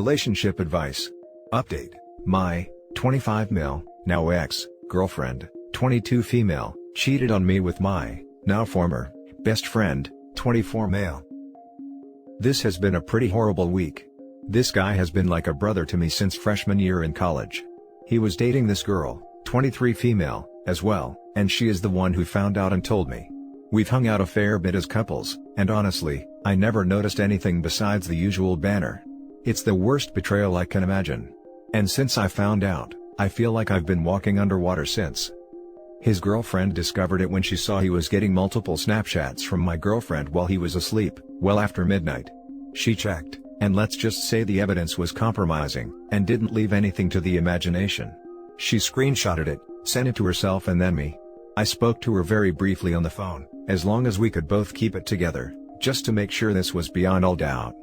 Relationship advice. Update. My 25 male, now ex-girlfriend, 22 female, cheated on me with my now former best friend, 24 male. This has been a pretty horrible week. This guy has been like a brother to me since freshman year in college. He was dating this girl, 23 female, as well, and she is the one who found out and told me. We've hung out a fair bit as couples, and honestly, I never noticed anything besides the usual banter. It's the worst betrayal I can imagine. And since I found out, I feel like I've been walking underwater since. His girlfriend discovered it when she saw he was getting multiple Snapchats from my girlfriend while he was asleep, well after midnight. She checked, and let's just say the evidence was compromising, and didn't leave anything to the imagination. She screenshotted it, sent it to herself and then me. I spoke to her very briefly on the phone, as long as we could both keep it together, just to make sure this was beyond all doubt.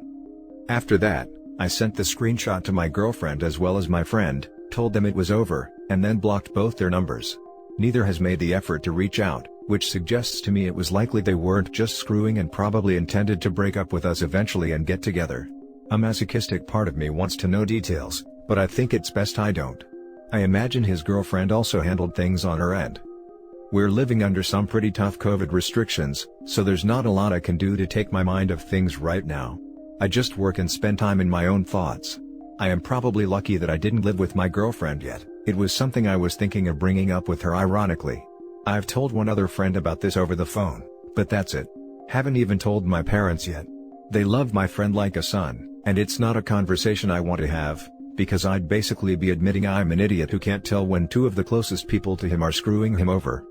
After that, I sent the screenshot to my girlfriend as well as my friend, told them it was over, and then blocked both their numbers. Neither has made the effort to reach out, which suggests to me it was likely they weren't just screwing and probably intended to break up with us eventually and get together. A masochistic part of me wants to know details, but I think it's best I don't. I imagine his girlfriend also handled things on her end. We're living under some pretty tough COVID restrictions, so there's not a lot I can do to take my mind off things right now. I just work and spend time in my own thoughts. I am probably lucky that I didn't live with my girlfriend yet. It was something I was thinking of bringing up with her ironically. I've told one other friend about this over the phone, but that's it. Haven't even told my parents yet. They love my friend like a son, and it's not a conversation I want to have, because I'd basically be admitting I'm an idiot who can't tell when two of the closest people to him are screwing him over.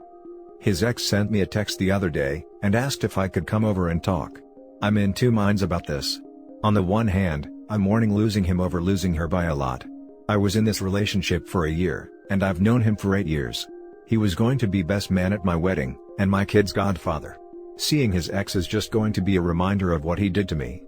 His ex sent me a text the other day, and asked if I could come over and talk. I'm in two minds about this. On the one hand, I'm mourning losing him over losing her by a lot. I was in this relationship for a year, and I've known him for 8 years. He was going to be best man at my wedding, and my kid's godfather. Seeing his ex is just going to be a reminder of what he did to me.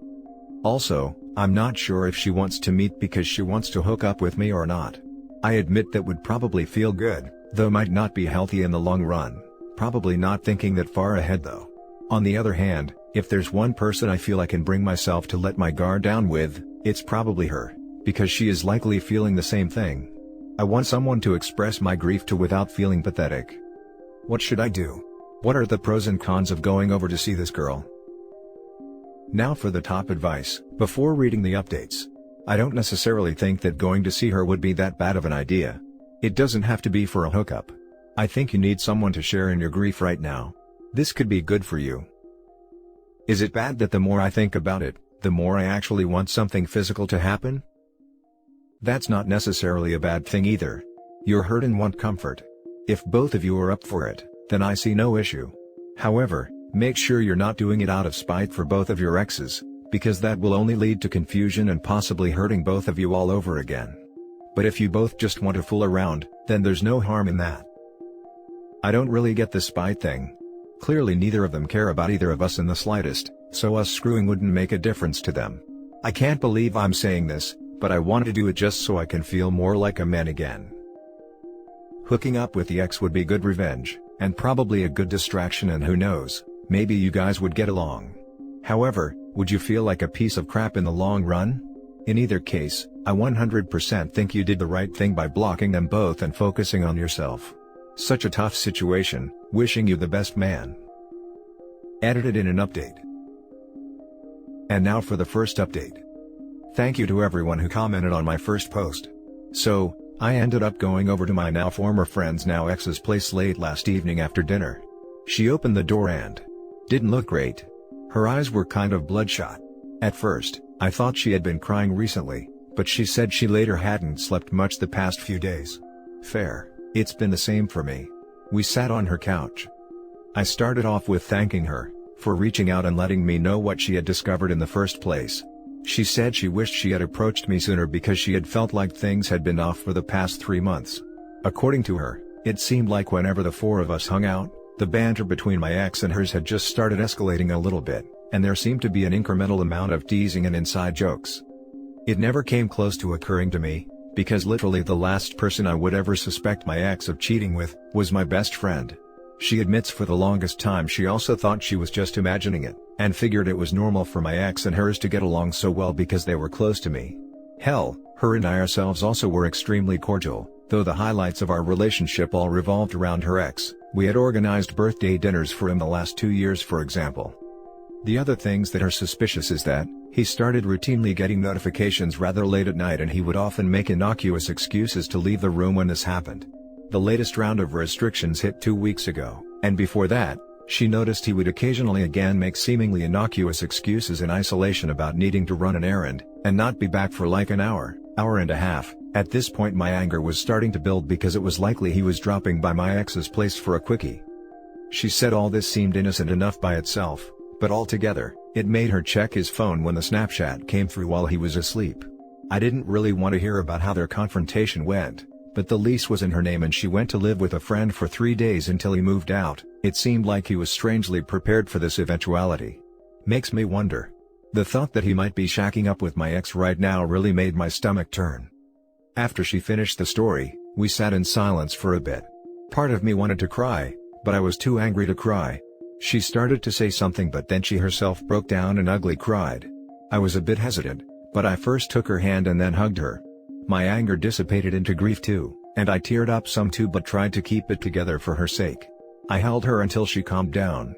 Also, I'm not sure if she wants to meet because she wants to hook up with me or not. I admit that would probably feel good, though might not be healthy in the long run. Probably not thinking that far ahead though. On the other hand, if there's one person I feel I can bring myself to let my guard down with, it's probably her, because she is likely feeling the same thing. I want someone to express my grief to without feeling pathetic. What should I do? What are the pros and cons of going over to see this girl? Now for the top advice, before reading the updates. I don't necessarily think that going to see her would be that bad of an idea. It doesn't have to be for a hookup. I think you need someone to share in your grief right now. This could be good for you. Is it bad that the more I think about it, the more I actually want something physical to happen? That's not necessarily a bad thing either. You're hurt and want comfort. If both of you are up for it, then I see no issue. However, make sure you're not doing it out of spite for both of your exes, because that will only lead to confusion and possibly hurting both of you all over again. But if you both just want to fool around, then there's no harm in that. I don't really get the spite thing. Clearly neither of them care about either of us in the slightest, so us screwing wouldn't make a difference to them. I can't believe I'm saying this, but I want to do it just so I can feel more like a man again. Hooking up with the ex would be good revenge, and probably a good distraction, and who knows, maybe you guys would get along. However, would you feel like a piece of crap in the long run? In either case, I 100% think you did the right thing by blocking them both and focusing on yourself. Such a tough situation, wishing you the best, man. Edited in an update. And now for the first update. Thank you to everyone who commented on my first post. So, I ended up going over to my now former friend's now ex's place late last evening after dinner. She opened the door and didn't look great. Her eyes were kind of bloodshot. At first, I thought she had been crying recently, but she said she later hadn't slept much the past few days. Fair. It's been the same for me. We sat on her couch. I started off with thanking her for reaching out and letting me know what she had discovered in the first place. She said she wished she had approached me sooner because she had felt like things had been off for the past 3 months. According to her, it seemed like whenever the four of us hung out, the banter between my ex and hers had just started escalating a little bit, and there seemed to be an incremental amount of teasing and inside jokes. It never came close to occurring to me, because literally the last person I would ever suspect my ex of cheating with was my best friend. She admits for the longest time she also thought she was just imagining it, and figured it was normal for my ex and hers to get along so well because they were close to me. Hell, her and I ourselves also were extremely cordial, though the highlights of our relationship all revolved around her ex. We had organized birthday dinners for him the last 2 years, for example. The other things that are suspicious is that he started routinely getting notifications rather late at night, and he would often make innocuous excuses to leave the room when this happened. The latest round of restrictions hit 2 weeks ago, and before that, she noticed he would occasionally again make seemingly innocuous excuses in isolation about needing to run an errand, and not be back for like an hour and a half. At this point my anger was starting to build because it was likely he was dropping by my ex's place for a quickie. She said all this seemed innocent enough by itself, but altogether, it made her check his phone when the Snapchat came through while he was asleep. I didn't really want to hear about how their confrontation went, but the lease was in her name and she went to live with a friend for 3 days until he moved out. It seemed like he was strangely prepared for this eventuality. Makes me wonder. The thought that he might be shacking up with my ex right now really made my stomach turn. After she finished the story, we sat in silence for a bit. Part of me wanted to cry, but I was too angry to cry. She started to say something, but then she herself broke down and ugly cried. I was a bit hesitant, but I first took her hand and then hugged her. My anger dissipated into grief too, and I teared up some too, but tried to keep it together for her sake. I held her until she calmed down.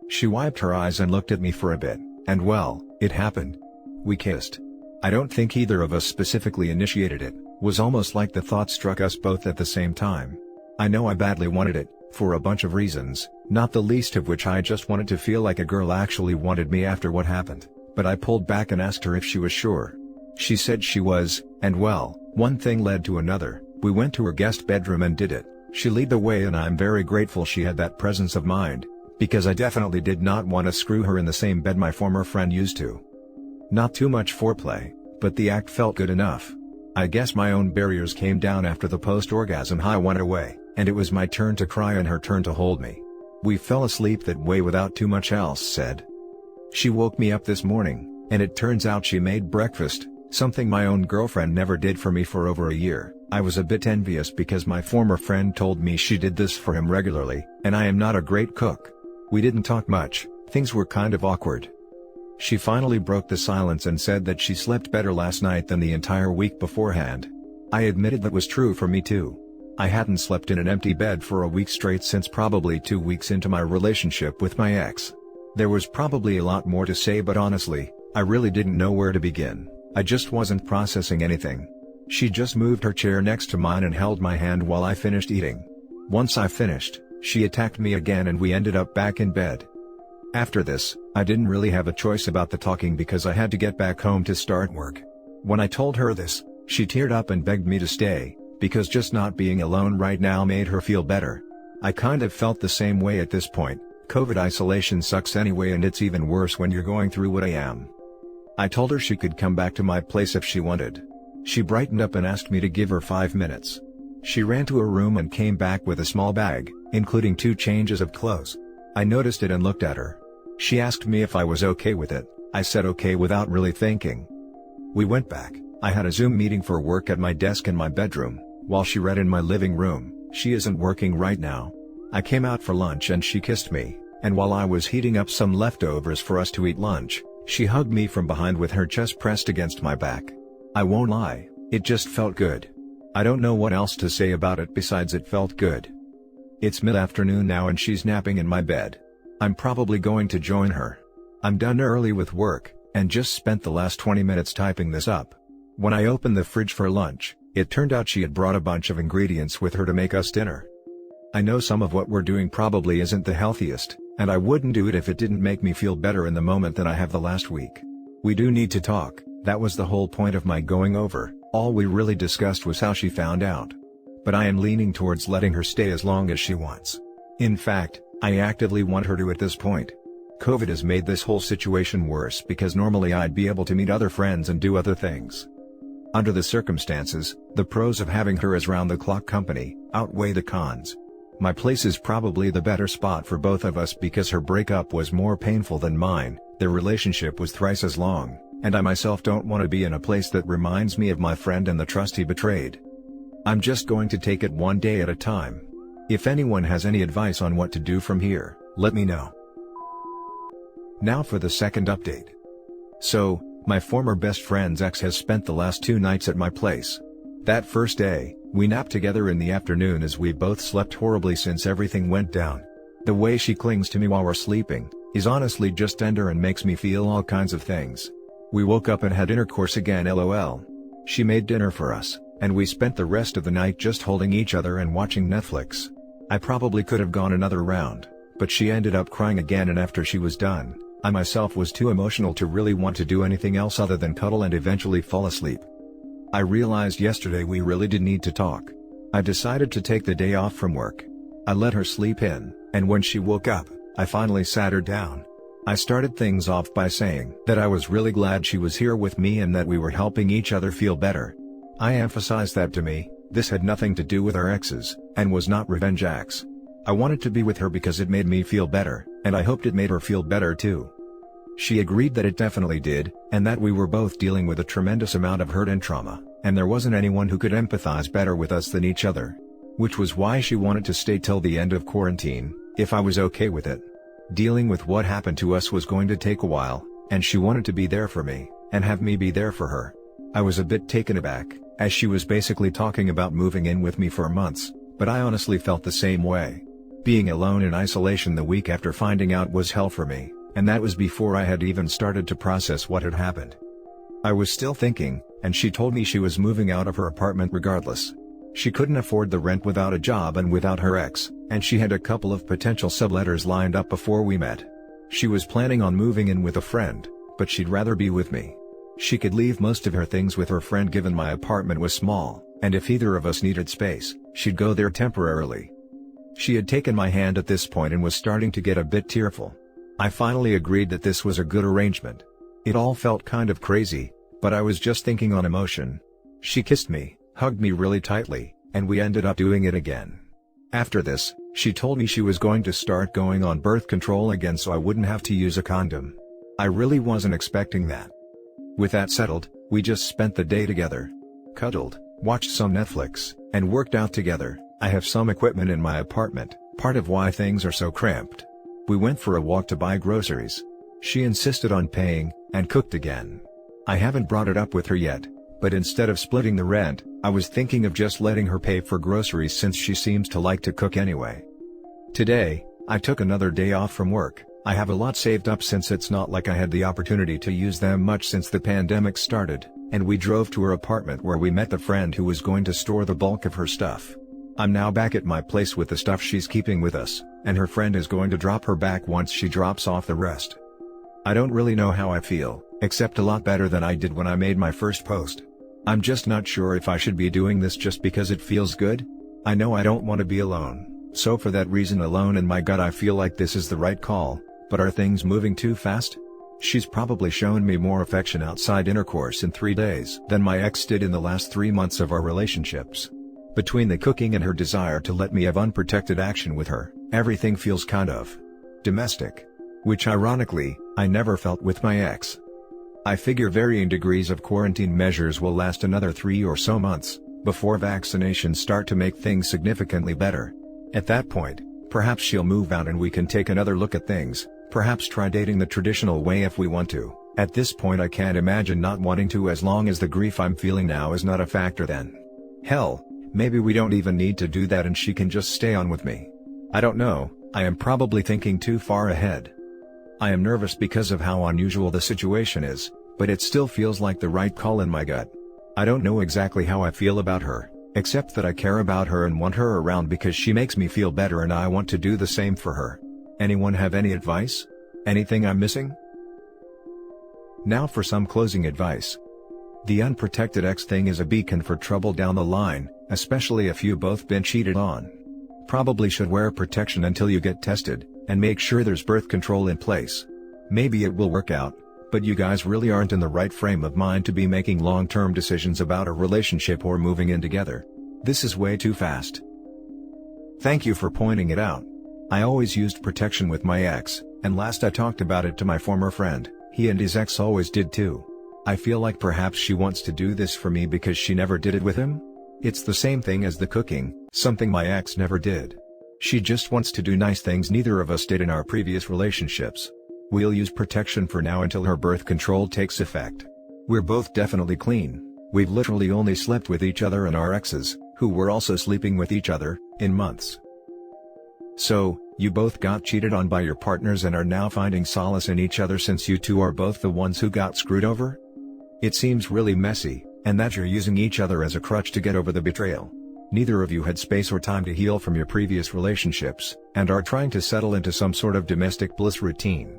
She wiped her eyes and looked at me for a bit, and well, it happened. We kissed. I don't think either of us specifically initiated it, was almost like the thought struck us both at the same time. I know I badly wanted it, for a bunch of reasons, not the least of which I just wanted to feel like a girl actually wanted me after what happened, but I pulled back and asked her if she was sure. She said she was, and well, one thing led to another. We went to her guest bedroom and did it. She led the way, and I'm very grateful she had that presence of mind, because I definitely did not want to screw her in the same bed my former friend used to. Not too much foreplay, but the act felt good enough. I guess my own barriers came down after the post-orgasm high went away, and it was my turn to cry and her turn to hold me. We fell asleep that way without too much else said. She woke me up this morning, and it turns out she made breakfast, something my own girlfriend never did for me for over a year. I was a bit envious because my former friend told me she did this for him regularly, and I am not a great cook. We didn't talk much, things were kind of awkward. She finally broke the silence and said that she slept better last night than the entire week beforehand. I admitted that was true for me too. I hadn't slept in an empty bed for a week straight since probably 2 weeks into my relationship with my ex. There was probably a lot more to say, but honestly, I really didn't know where to begin. I just wasn't processing anything. She just moved her chair next to mine and held my hand while I finished eating. Once I finished, she attacked me again and we ended up back in bed. After this, I didn't really have a choice about the talking because I had to get back home to start work. When I told her this, she teared up and begged me to stay, because just not being alone right now made her feel better. I kind of felt the same way at this point. COVID isolation sucks anyway, and it's even worse when you're going through what I am. I told her she could come back to my place if she wanted. She brightened up and asked me to give her 5 minutes. She ran to her room and came back with a small bag, including 2 changes of clothes. I noticed it and looked at her. She asked me if I was okay with it. I said okay without really thinking. We went back. I had a Zoom meeting for work at my desk in my bedroom, while she read in my living room. She isn't working right now. I came out for lunch and she kissed me, and while I was heating up some leftovers for us to eat lunch, she hugged me from behind with her chest pressed against my back. I won't lie, it just felt good. I don't know what else to say about it besides it felt good. It's mid-afternoon now and she's napping in my bed. I'm probably going to join her. I'm done early with work, and just spent the last 20 minutes typing this up. When I opened the fridge for lunch, it turned out she had brought a bunch of ingredients with her to make us dinner. I know some of what we're doing probably isn't the healthiest, and I wouldn't do it if it didn't make me feel better in the moment than I have the last week. We do need to talk, that was the whole point of my going over. All we really discussed was how she found out. But I am leaning towards letting her stay as long as she wants. In fact, I actively want her to at this point. COVID has made this whole situation worse because normally I'd be able to meet other friends and do other things. Under the circumstances, the pros of having her as round-the-clock company outweigh the cons. My place is probably the better spot for both of us because her breakup was more painful than mine, their relationship was thrice as long, and I myself don't want to be in a place that reminds me of my friend and the trust he betrayed. I'm just going to take it one day at a time. If anyone has any advice on what to do from here, let me know. Now for the second update. So, My former best friend's ex has spent the last 2 nights at my place. That first day, we napped together in the afternoon as we both slept horribly since everything went down. The way she clings to me while we're sleeping is honestly just tender and makes me feel all kinds of things. We woke up and had intercourse again, lol. She made dinner for us, and we spent the rest of the night just holding each other and watching Netflix. I probably could have gone another round, but she ended up crying again, and after she was done, I myself was too emotional to really want to do anything else other than cuddle and eventually fall asleep. I realized yesterday we really did need to talk. I decided to take the day off from work. I let her sleep in, and when she woke up, I finally sat her down. I started things off by saying that I was really glad she was here with me and that we were helping each other feel better. I emphasized that to me, this had nothing to do with our exes, and was not revenge acts. I wanted to be with her because it made me feel better, and I hoped it made her feel better too. She agreed that it definitely did, and that we were both dealing with a tremendous amount of hurt and trauma, and there wasn't anyone who could empathize better with us than each other. Which was why she wanted to stay till the end of quarantine, if I was okay with it. Dealing with what happened to us was going to take a while, and she wanted to be there for me, and have me be there for her. I was a bit taken aback, as she was basically talking about moving in with me for months, but I honestly felt the same way. Being alone in isolation the week after finding out was hell for me, and that was before I had even started to process what had happened. I was still thinking, and she told me she was moving out of her apartment regardless. She couldn't afford the rent without a job and without her ex, and she had a couple of potential subletters lined up before we met. She was planning on moving in with a friend, but she'd rather be with me. She could leave most of her things with her friend given my apartment was small, and if either of us needed space, she'd go there temporarily. She had taken my hand at this point and was starting to get a bit tearful. I finally agreed that this was a good arrangement. It all felt kind of crazy, but I was just thinking on emotion. She kissed me, hugged me really tightly, and we ended up doing it again. After this, she told me she was going to start going on birth control again so I wouldn't have to use a condom. I really wasn't expecting that. With that settled, we just spent the day together. Cuddled, watched some Netflix, and worked out together. I have some equipment in my apartment, part of why things are so cramped. We went for a walk to buy groceries. She insisted on paying, and cooked again. I haven't brought it up with her yet, but instead of splitting the rent, I was thinking of just letting her pay for groceries since she seems to like to cook anyway. Today, I took another day off from work. I have a lot saved up since it's not like I had the opportunity to use them much since the pandemic started, and we drove to her apartment where we met the friend who was going to store the bulk of her stuff. I'm now back at my place with the stuff she's keeping with us, and her friend is going to drop her back once she drops off the rest. I don't really know how I feel, except a lot better than I did when I made my first post. I'm just not sure if I should be doing this just because it feels good. I know I don't want to be alone, so for that reason alone in my gut I feel like this is the right call, but are things moving too fast? She's probably shown me more affection outside intercourse in 3 days than my ex did in the last 3 months of our relationships. Between the cooking and her desire to let me have unprotected action with her, everything feels kind of domestic. Which ironically, I never felt with my ex. I figure varying degrees of quarantine measures will last another 3 or so months, before vaccinations start to make things significantly better. At that point, perhaps she'll move out and we can take another look at things, perhaps try dating the traditional way if we want to. At this point I can't imagine not wanting to as long as the grief I'm feeling now is not a factor then. Hell, maybe we don't even need to do that and she can just stay on with me. I don't know, I am probably thinking too far ahead. I am nervous because of how unusual the situation is, but it still feels like the right call in my gut. I don't know exactly how I feel about her, except that I care about her and want her around because she makes me feel better and I want to do the same for her. Anyone have any advice? Anything I'm missing? Now for some closing advice. The unprotected ex thing is a beacon for trouble down the line, especially if you've both been cheated on. Probably should wear protection until you get tested, and make sure there's birth control in place. Maybe it will work out, but you guys really aren't in the right frame of mind to be making long-term decisions about a relationship or moving in together. This is way too fast. Thank you for pointing it out. I always used protection with my ex, and last I talked about it to my former friend, he and his ex always did too. I feel like perhaps she wants to do this for me because she never did it with him? It's the same thing as the cooking, something my ex never did. She just wants to do nice things neither of us did in our previous relationships. We'll use protection for now until her birth control takes effect. We're both definitely clean. We've literally only slept with each other and our exes, who were also sleeping with each other, in months. So, you both got cheated on by your partners and are now finding solace in each other since you two are both the ones who got screwed over? It seems really messy, and that you're using each other as a crutch to get over the betrayal. Neither of you had space or time to heal from your previous relationships, and are trying to settle into some sort of domestic bliss routine.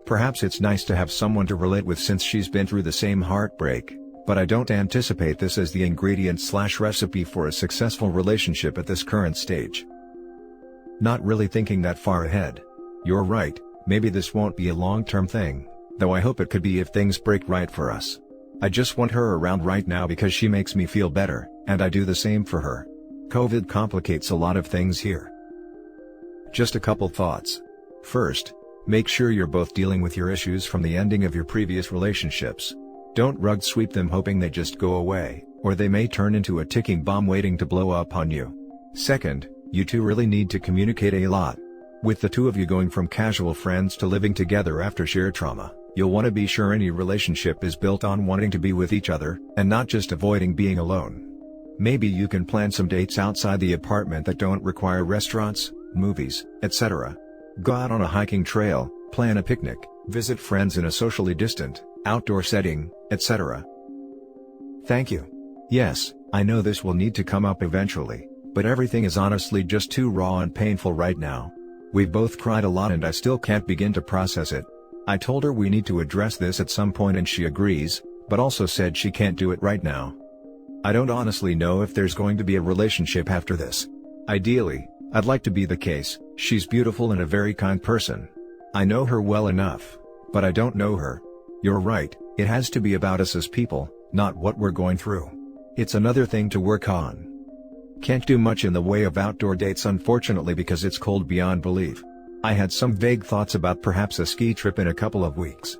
Perhaps it's nice to have someone to relate with since she's been through the same heartbreak, but I don't anticipate this as the ingredient/recipe for a successful relationship at this current stage. Not really thinking that far ahead. You're right, maybe this won't be a long-term thing, though I hope it could be if things break right for us. I just want her around right now because she makes me feel better, and I do the same for her. COVID complicates a lot of things here. Just a couple thoughts. First, make sure you're both dealing with your issues from the ending of your previous relationships. Don't rug sweep them hoping they just go away, or they may turn into a ticking bomb waiting to blow up on you. Second, you two really need to communicate a lot. With the two of you going from casual friends to living together after shared trauma, you'll want to be sure any relationship is built on wanting to be with each other, and not just avoiding being alone. Maybe you can plan some dates outside the apartment that don't require restaurants, movies, etc. Go out on a hiking trail, plan a picnic, visit friends in a socially distant, outdoor setting, etc. Thank you. Yes, I know this will need to come up eventually, but everything is honestly just too raw and painful right now. We've both cried a lot and I still can't begin to process it. I told her we need to address this at some point and she agrees, but also said she can't do it right now. I don't honestly know if there's going to be a relationship after this. Ideally, I'd like to be the case. She's beautiful and a very kind person. I know her well enough, but I don't know her. You're right, it has to be about us as people, not what we're going through. It's another thing to work on. Can't do much in the way of outdoor dates unfortunately because it's cold beyond belief. I had some vague thoughts about perhaps a ski trip in a couple of weeks.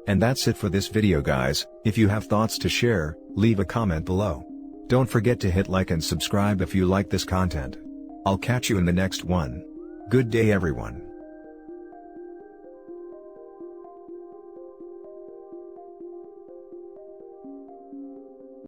And that's it for this video guys. If you have thoughts to share, leave a comment below. Don't forget to hit like and subscribe if you like this content. I'll catch you in the next one. Good day everyone.